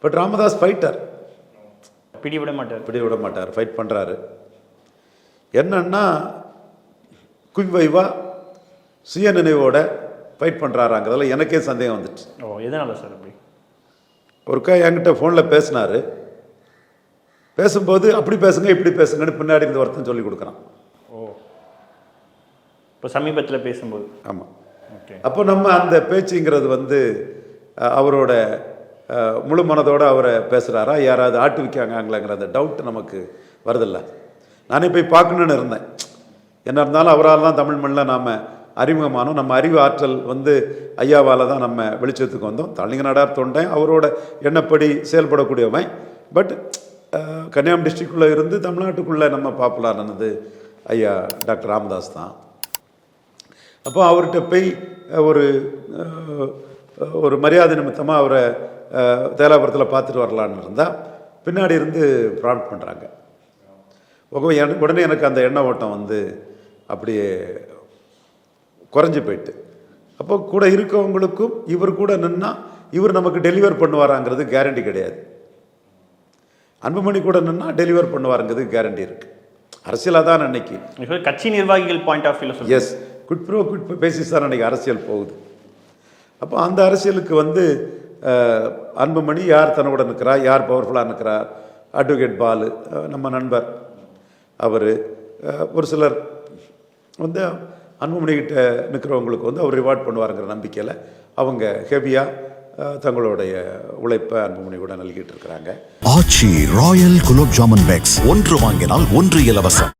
But Ramadoss fighter, பிடிவிட மாட்டார், fight பண்ணுறாரு. என்னன்னா குவிவைவா சுய நினைவோட ஃபைட் பண்ணுறாராங்கிறதுல எனக்கே சந்தேகம் வந்துச்சு. எதனால சார் அப்படி? ஒருக்கா என்கிட்ட ஃபோனில் பேசினார். பேசும்போது அப்படி பேசுங்க இப்படி பேசுங்கன்னு பின்னாடி இருந்து ஒருத்தன் சொல்லி கொடுக்குறான். இப்போ சமீபத்தில் பேசும்போது. ஆமாம். அப்போ நம்ம அந்த பேச்சுங்கிறது அவரோட முழு மனதோடு அவரை பேசுகிறாரா, யாராவது ஆட்டு வைக்காங்களாங்கிற அந்த டவுட் நமக்கு வருதில்ல. நானே போய் பார்க்கணுன்னு இருந்தேன். என்ன இருந்தாலும் அவரால் தான் தமிழ் மண்ணில் நாம் அறிமுகமானோம். நம்ம அறிவு ஆற்றல் ஐயாவால் தான் நம்ம வெளிச்சத்துக்கு வந்தோம். தலிங்க நாடார் தொண்டேன், அவரோட எண்ணப்படி செயல்படக்கூடியவன். பட் கன்னியாகுமரி டிஸ்ட்ரிக்டுள்ளே இருந்து தமிழ்நாட்டுக்குள்ளே நம்ம பாப்புலர் ஆனது ஐயா டாக்டர் ராமதாஸ் தான். அப்போ அவர்கிட்ட போய் ஒரு மரியாதை நிமித்தமாக அவரை தேலாபுரத்தில் பார்த்துட்டு வரலான்னு இருந்தால் பின்னாடி இருந்து ப்ராம்ப்ட் பண்ணுறாங்க. உடனே எனக்கு அந்த எண்ண ஓட்டம் அப்படியே குறைஞ்சி போயிட்டு, அப்போ கூட இருக்கவங்களுக்கும் இவர் கூட நின்னா இவர் நமக்கு டெலிவர் பண்ணுவாராங்கிறது கேரண்டி கிடையாது. அன்புமணி கூட நின்னா டெலிவர் பண்ணுவாருங்கிறது கேரண்டி இருக்கு. அரசியலாக தான் அன்னைக்கு கட்சி நிர்வாகிகள் point of view yes good bro good basis தான் அன்னைக்கு அரசியல் போகுது. அப்போ அந்த அரசியலுக்கு அன்புமணி யார் தன்னோட நிற்கிறா, யார் பவர்ஃபுல்லாக நிற்கிறா, அட்வொகேட் பாலு நம்ம நண்பர், அவர் ஒரு சிலர் அன்புமணிக்கிட்ட நிற்கிறவங்களுக்கு அவர் ரிவார்ட் பண்ணுவாருங்கிற நம்பிக்கையில் அவங்க ஹெவியாக தங்களுடைய உழைப்பை அன்புமணி கூட நல்கிட்டு இருக்கிறாங்க. ஆச்சி ராயல் குலோப் ஜாமுன் பேக்ஸ் 1 வாங்கினால் 1 இலவசம்.